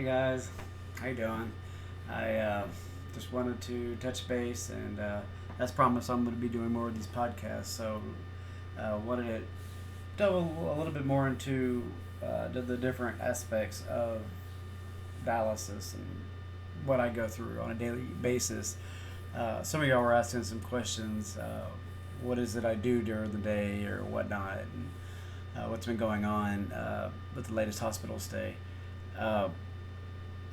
Hey guys, how you doing? I just wanted to touch base, and as promised, I'm going to be doing more of these podcasts. So, wanted to delve a little bit more into the different aspects of dialysis and what I go through on a daily basis. Some of y'all were asking some questions. What is it I do during the day or whatnot, and what's been going on with the latest hospital stay. Uh,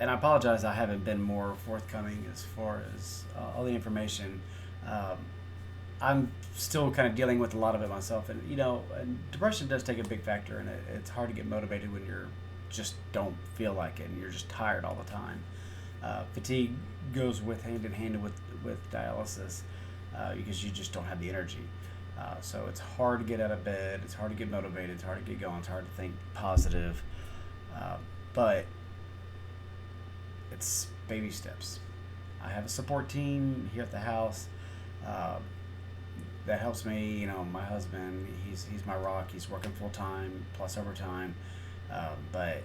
and I apologize I haven't been more forthcoming as far as all the information. Um, I'm still kind of dealing with a lot of it myself, and and depression does take a big factor in it. It's hard to get motivated when you're just don't feel like it, and you're just tired all the time. Fatigue goes with hand in hand with dialysis because you just don't have the energy. So it's hard to get out of bed. It's hard to get motivated. It's hard to get going. It's hard to think positive. But it's baby steps. I have a support team here at the house uh, that helps me. My husband, he's my rock. He's working full time plus overtime. But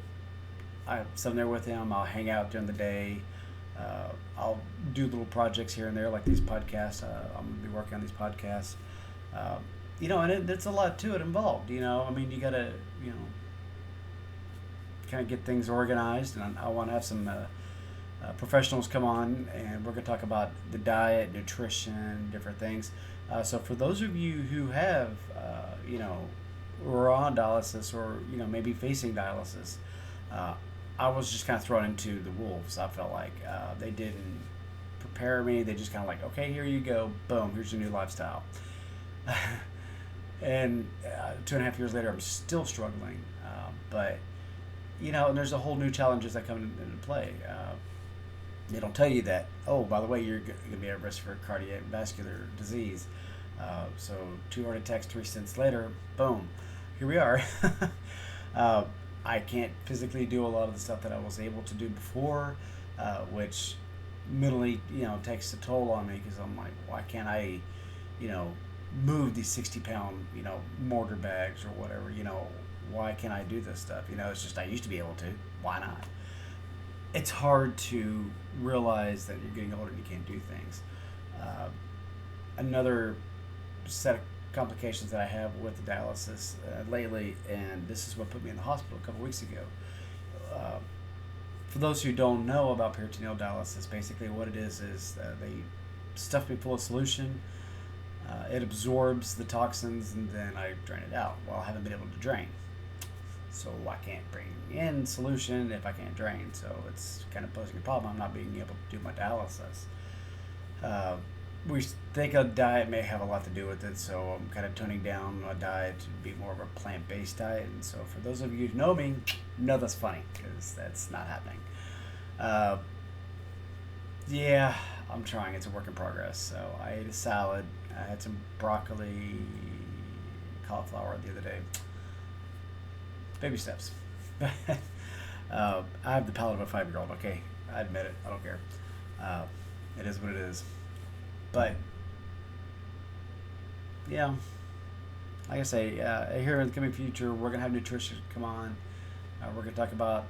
I'm sitting there with him. I'll hang out during the day. I'll do little projects here and there, like these podcasts. I'm gonna be working on these podcasts. And it's a lot to it involved. I mean, you gotta, kind of get things organized, and I want to have some professionals come on, and we're going to talk about the diet, nutrition, different things. So for those of you who have, who are on dialysis, or maybe facing dialysis, I was just kind of thrown into the wolves. I felt like they didn't prepare me. They just kind of like, okay, here you go, boom, here's your new lifestyle. And 2.5 years later, I'm still struggling. But and there's a whole new challenges that come into play. They don't tell you that, oh, by the way, you're going to be at risk for cardiovascular disease. So 2 heart attacks, 3 cents later, boom, here we are. I can't physically do a lot of the stuff that I was able to do before, which mentally, takes a toll on me, because I'm like, why can't I, move these 60-pound, mortar bags or whatever, why can't I do this stuff? It's just I used to be able to. Why not? It's hard to realize that you're getting older and you can't do things. Another set of complications that I have with the dialysis lately, and this is what put me in the hospital a couple weeks ago. For those who don't know about peritoneal dialysis, basically what it is they stuff me full of solution. It absorbs the toxins, and then I drain it out. Well, I haven't been able to drain. So I can't bring in solution if I can't drain. So it's kind of posing a problem. I'm not being able to do my dialysis. We think a diet may have a lot to do with it, so I'm kind of toning down my diet to be more of a plant-based diet. And so for those of you who know me, know that's funny, because that's not happening. Yeah, I'm trying. It's a work in progress. So I ate a salad. I had some broccoli, cauliflower the other day. Baby steps. I have the palate of a 5-year-old. Okay, I admit it. I don't care. It is what it is. But yeah, like I say, here in the coming future, we're gonna have nutrition come on. We're gonna talk about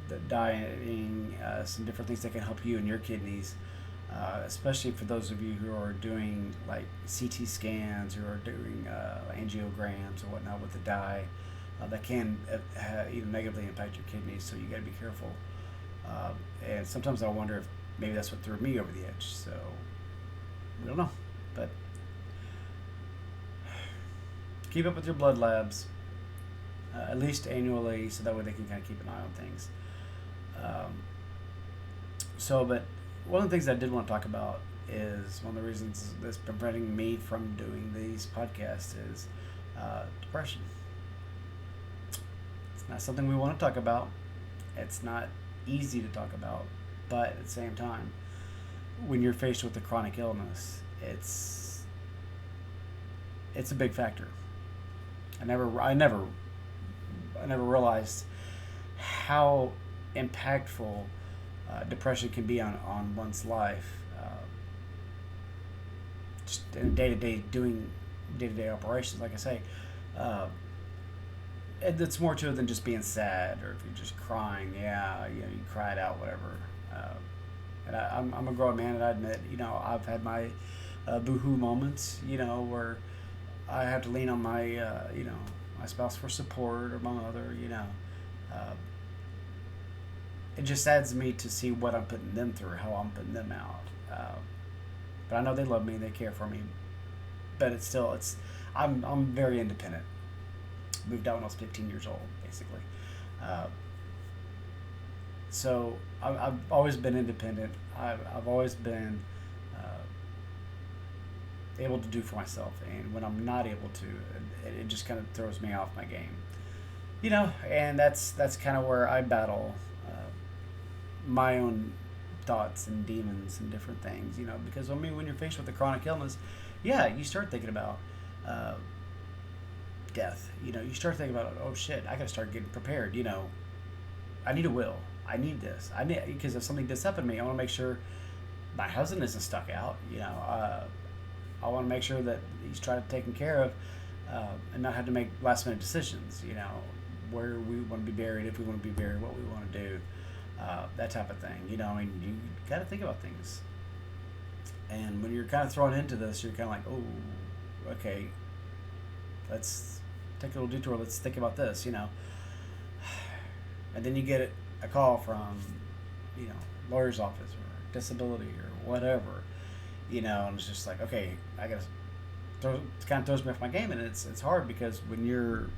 the dieting, some different things that can help you and your kidneys. Especially for those of you who are doing like CT scans, or are doing angiograms or whatnot with the dye, that can even negatively impact your kidneys. So you got to be careful. And sometimes I wonder if maybe that's what threw me over the edge. So we don't know, but keep up with your blood labs, at least annually, so that way they can kind of keep an eye on things. But one of the things I did want to talk about is one of the reasons that's preventing me from doing these podcasts is depression. It's not something we want to talk about. It's not easy to talk about, but at the same time, when you're faced with a chronic illness, it's a big factor. I never realized how impactful depression can be on one's life, just in day-to-day doing day-to-day operations. Like I say, it's more to it than just being sad, or if you're just crying. Yeah, you know, you cry it out, whatever. And I'm a grown man, and I admit, you know, I've had my boohoo moments, you know, where I have to lean on my, you know, my spouse for support, or my mother, you know. Uh, it just saddens me to see what I'm putting them through, how I'm putting them out. But I know they love me, they care for me. But it's still, I'm very independent. Moved out when I was 15 years old, basically. Uh, so I've always been independent. I've always been able to do for myself, and when I'm not able to, it just kind of throws me off my game. You know, and that's kind of where I battle my own thoughts and demons and different things. You know, because I mean, when you're faced with a chronic illness, yeah, you start thinking about uh, death. You know, you start thinking about, oh shit, I got to start getting prepared. You know, I need a will. I need this. I need, because if something does happen to me, I want to make sure my husband isn't stuck out. You know, I want to make sure that he's trying to taken care of, and not have to make last minute decisions. You know, where we want to be buried, if we want to be buried, what we want to do, that type of thing. You know, I mean, you got to think about things. And when you're kind of thrown into this, you're kind of like, oh, okay, let's take a little detour. Let's think about this. You know, and then you get a call from, you know, lawyer's office or disability or whatever. You know, and it's just like, okay, I gotta it kind of throws me off my game, and it's hard because when you're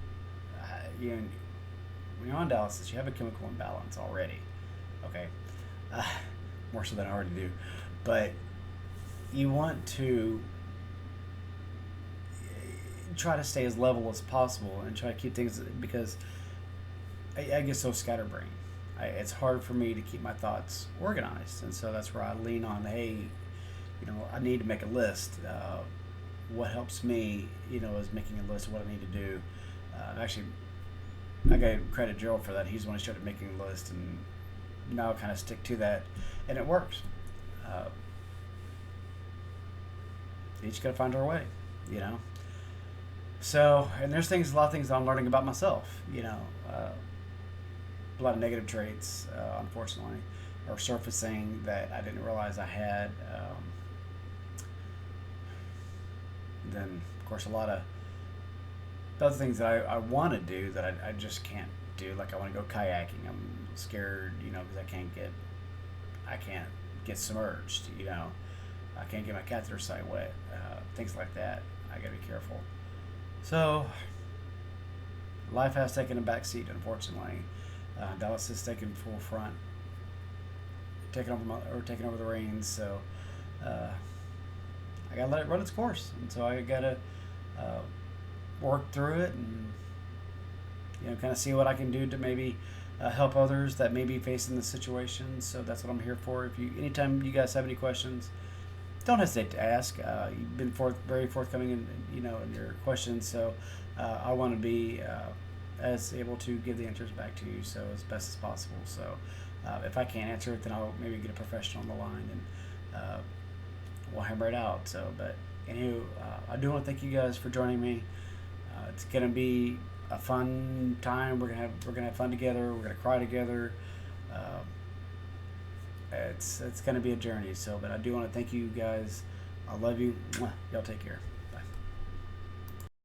you know, when you're on dialysis, you have a chemical imbalance already. Okay, uh, more so than I already do, but you want to try to stay as level as possible and try to keep things, because I get so scatterbrained. It's hard for me to keep my thoughts organized, and so that's where I lean on. Hey, you know, I need to make a list. What helps me, you know, is making a list of what I need to do. Actually, I got to credit Gerald for that. He's the one who started making a list, and now I kind of stick to that, and it works. Uh, each got to find our way, you know. So, and there's a lot of things that I'm learning about myself, you know. A lot of negative traits, unfortunately, are surfacing that I didn't realize I had. Then, of course, a lot of other things that I want to do that I just can't do. Like, I want to go kayaking. I'm scared, you know, because I can't get submerged, you know. I can't get my catheter site wet. Things like that. I got to be careful. So, life has taken a back seat, unfortunately. Dallas has taken full front, taking over the reins. So, I gotta let it run its course, and so I gotta work through it, and you know, kind of see what I can do to maybe help others that may be facing this situation. So that's what I'm here for. Anytime you guys have any questions, don't hesitate to ask. You've been very forthcoming in, you know, in your questions, so I want to be as able to give the answers back to you, so as best as possible. So if I can't answer it, then I'll maybe get a professional on the line, and we'll hammer it out. So, but anywho, I do want to thank you guys for joining me. It's gonna be a fun time. We're gonna have fun together. We're gonna cry together. It's gonna be a journey. So, but I do want to thank you guys. I love you. Y'all take care.